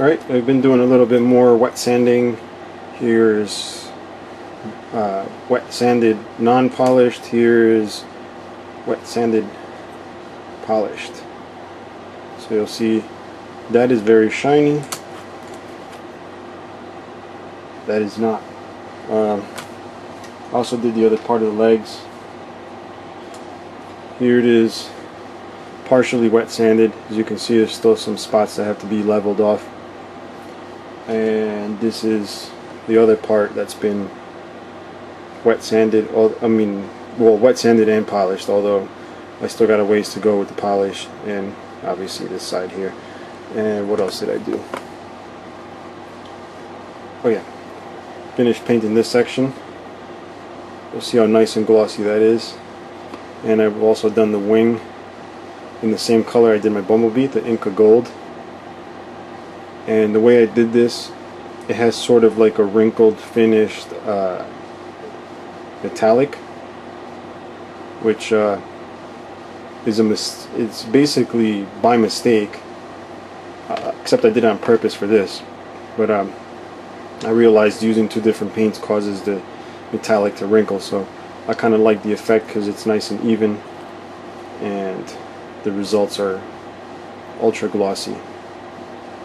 Alright, I've been doing a little bit more wet sanding. Here's wet sanded non-polished. Here's wet sanded polished. So you'll see that is very shiny. That is not. Also did the other part of the legs. Here it is, partially wet sanded. As you can see, there's still some spots that have to be leveled off. And this is the other part that's been wet sanded. Wet sanded and polished, although I still got a ways to go with the polish, and obviously this side here. And what else did I do? Oh yeah, finished painting this section. You'll see how nice and glossy that is. And I've also done the wing in the same color I did my bumblebee, the Inca Gold. And the way I did this, it has sort of like a wrinkled finished metallic, which it's basically by mistake, except I did it on purpose for this. But I realized using two different paints causes the metallic to wrinkle, so I kind of like the effect because it's nice and even, and the results are ultra glossy.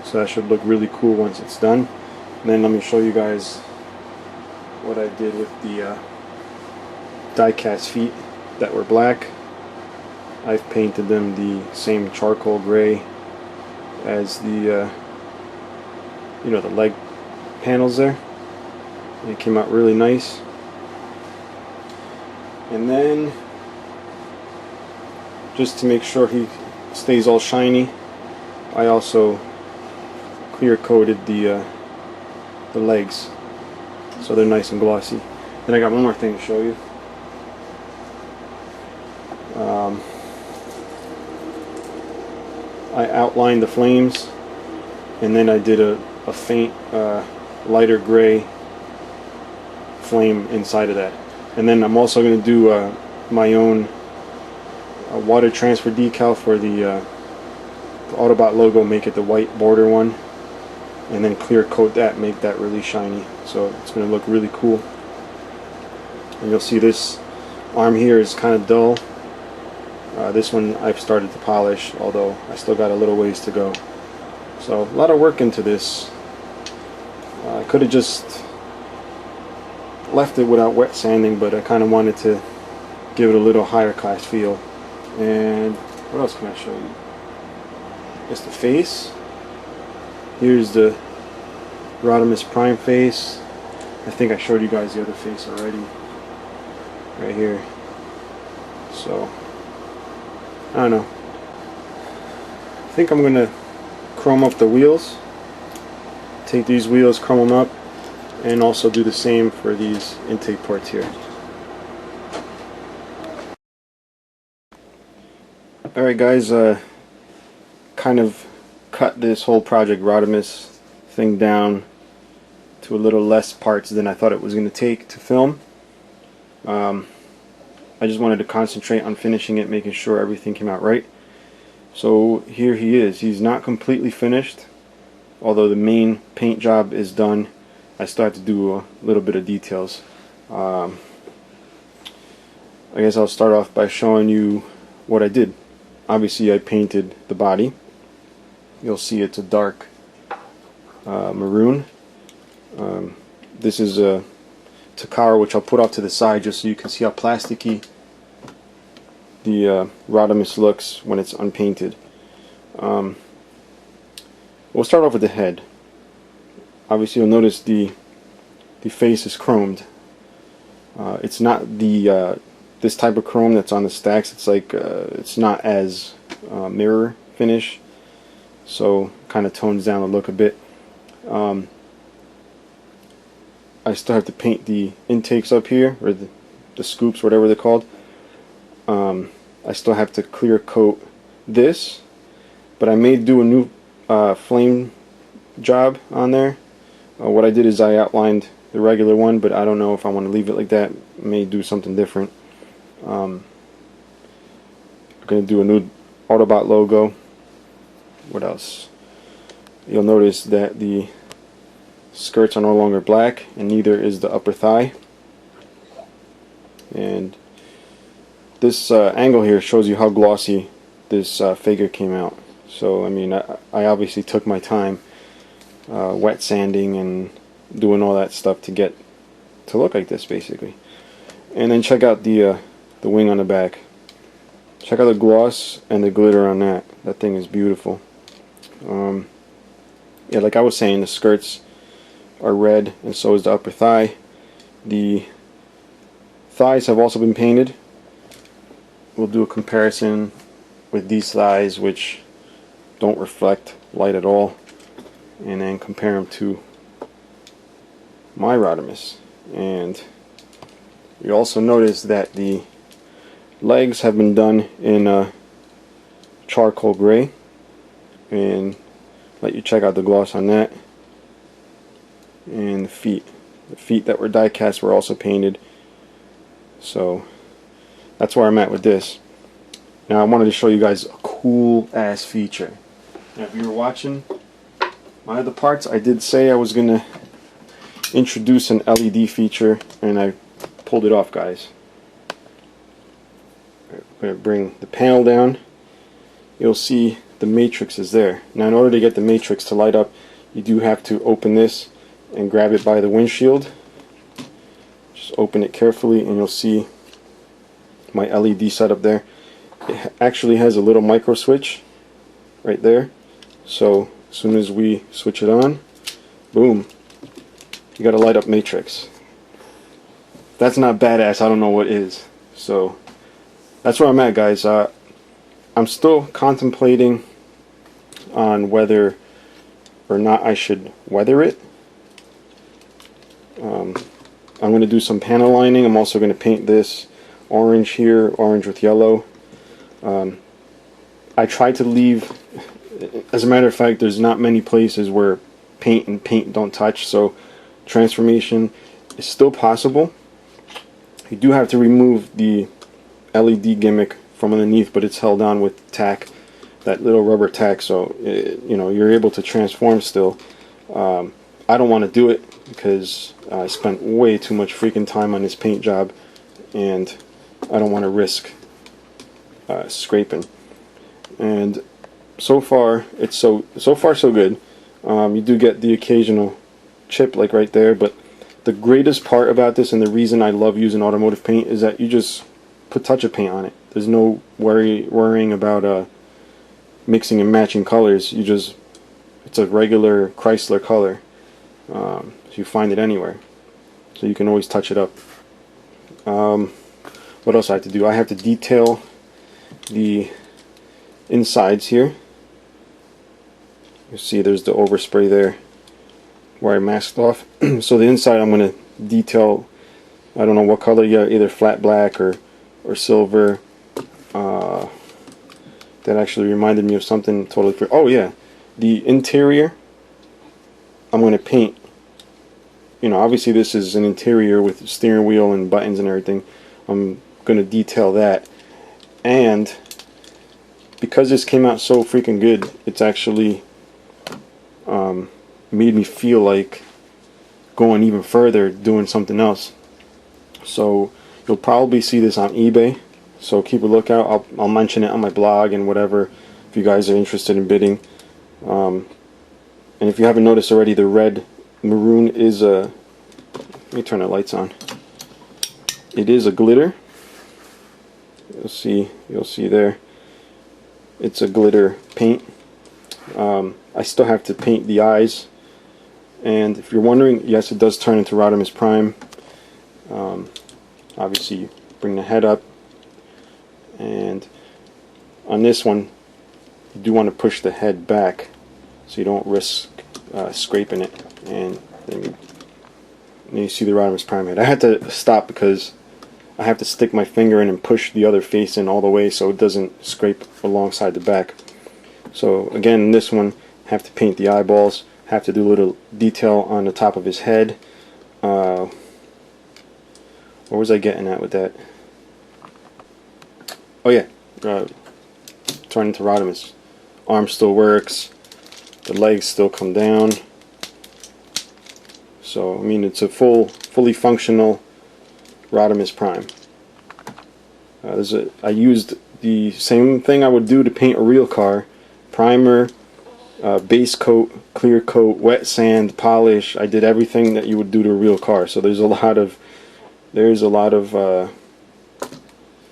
So that should look really cool once it's done. And then let me show you guys what I did with the die-cast feet that were black. I've painted them the same charcoal gray as the the leg panels there. And it came out really nice. And then, just to make sure he stays all shiny, I also clear coated the legs so they're nice and glossy. Then I got one more thing to show you. I outlined the flames, and then I did a faint lighter gray flame inside of that. And then I'm also going to do my own water transfer decal for the Autobot logo, make it the white border one, and then clear coat that, make that really shiny. So it's going to look really cool. And you'll see this arm here is kind of dull. This one I've started to polish, although I still got a little ways to go. So a lot of work into this. I could have just left it without wet sanding, but I kind of wanted to give it a little higher class feel. And what else can I show you? Just the face. Here's the Rodimus Prime face. I think I showed you guys the other face already, right here. So I don't know, I think I'm gonna chrome up the wheels, take these wheels, chrome them up, and also do the same for these intake ports here. Alright guys, kind of cut this whole Project Rodimus thing down to a little less parts than I thought it was going to take to film. I just wanted to concentrate on finishing it, making sure everything came out right. So here he is. He's not completely finished, although the main paint job is done. I still have to do a little bit of details. I guess I'll start off by showing you what I did. Obviously I painted the body. You'll see it's a dark maroon. This is a Takara, which I'll put off to the side just so you can see how plasticky the Rodimus looks when it's unpainted. We'll start off with the head. Obviously you'll notice the face is chromed. It's not the this type of chrome that's on the stacks. It's like it's not as mirror finish, so kind of tones down the look a bit. I still have to paint the intakes up here, or the scoops, whatever they're called. I still have to clear coat this, but I may do a new flame job on there. What I did is I outlined the regular one, but I don't know if I want to leave it like that. I may do something different. I'm going to do a new Autobot logo. What else? you'll notice that the skirts are no longer black, and neither is the upper thigh. And this angle here shows you how glossy this figure came out. So I mean, I obviously took my time wet sanding and doing all that stuff to get to look like this, basically. And then check out the wing on the back. Check out the gloss and the glitter on that. That thing is beautiful. Yeah, like I was saying, the skirts are red, and so is the upper thigh. The thighs have also been painted. We'll do a comparison with these thighs, which don't reflect light at all, and then compare them to my Rodimus. And you also notice that the legs have been done in charcoal gray, and let you check out the gloss on that. And the feet that were die cast were also painted. So that's where I'm at with this. Now I wanted to show you guys a cool ass feature. Now if you were watching my other parts, I did say I was gonna introduce an LED feature, and I pulled it off, guys. I'm gonna bring the panel down. You'll see the matrix is there. Now in order to get the matrix to light up, you do have to open this and grab it by the windshield. Just open it carefully and you'll see my LED setup there. It actually has a little micro switch right there, so as soon as we switch it on, boom, you got a light up matrix. If that's not badass, I don't know what is. So that's where I'm at, guys. I'm still contemplating on whether or not I should weather it. I'm going to do some panel lining. I'm also going to paint this orange here, orange with yellow. I tried to leave, as a matter of fact, there's not many places where paint and paint don't touch, so transformation is still possible. You do have to remove the LED gimmick from underneath, but it's held on with tack, that little rubber tack, so you know, you're able to transform still. I don't want to do it because I spent way too much freaking time on this paint job, and I don't want to risk scraping. And so far it's so far so good. You do get the occasional chip like right there, but the greatest part about this, and the reason I love using automotive paint, is that you just put touch-up paint on it. There's no worrying about mixing and matching colors. It's a regular Chrysler color, so you find it anywhere, so you can always touch it up. What else I have to do? I have to detail the insides here. You see there's the overspray there where I masked off. So the inside I'm going to detail, I don't know what color yet, either flat black or silver. That actually reminded me of something totally. Oh yeah, the interior I'm going to paint. You know, obviously this is an interior with steering wheel and buttons and everything. I'm going to detail that, and because this came out so freaking good, it's actually made me feel like going even further, doing something else. So you'll probably see this on eBay, so keep a lookout. I'll mention it on my blog and whatever if you guys are interested in bidding. And if you haven't noticed already, the red maroon is a, let me turn the lights on. It is a glitter. You'll see there. It's a glitter paint. I still have to paint the eyes, and if you're wondering, yes, it does turn into Rodimus Prime. Obviously you bring the head up, and on this one you do want to push the head back so you don't risk scraping it, and then you see the Rodimus Prime head. I had to stop because I have to stick my finger in and push the other face in all the way so it doesn't scrape alongside the back. So again, in this one, have to paint the eyeballs, have to do a little detail on the top of his head. Where was I getting at with that? Oh yeah, turn into Rodimus. Arm still works. The legs still come down. So I mean, it's a fully functional Rodimus Prime. I used the same thing I would do to paint a real car: primer, base coat, clear coat, wet sand, polish. I did everything that you would do to a real car. So there's a lot of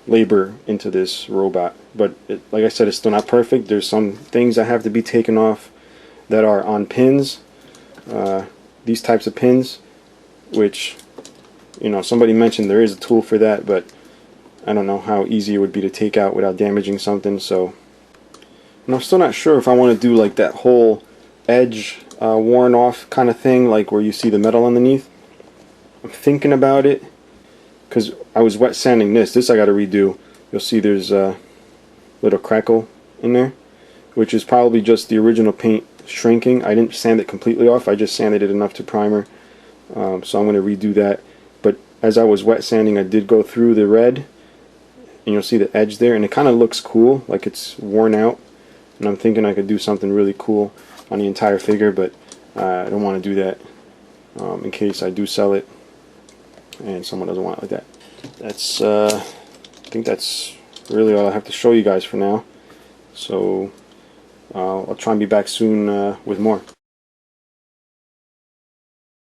labor into this robot. But like I said, it's still not perfect. There's some things that have to be taken off that are on pins. These types of pins, which, you know, somebody mentioned there is a tool for that, but I don't know how easy it would be to take out without damaging something. So, and I'm still not sure if I want to do like that whole edge worn off kind of thing, like where you see the metal underneath. I'm thinking about it, because I was wet sanding this I got to redo. You'll see there's a little crackle in there, which is probably just the original paint shrinking. I didn't sand it completely off, I just sanded it enough to primer. So I'm going to redo that. But as I was wet sanding, I did go through the red, and you'll see the edge there, and it kind of looks cool, like it's worn out. And I'm thinking I could do something really cool on the entire figure, but I don't want to do that in case I do sell it and someone doesn't want it like that. That's I think that's really all I have to show you guys for now. So I'll try and be back soon with more.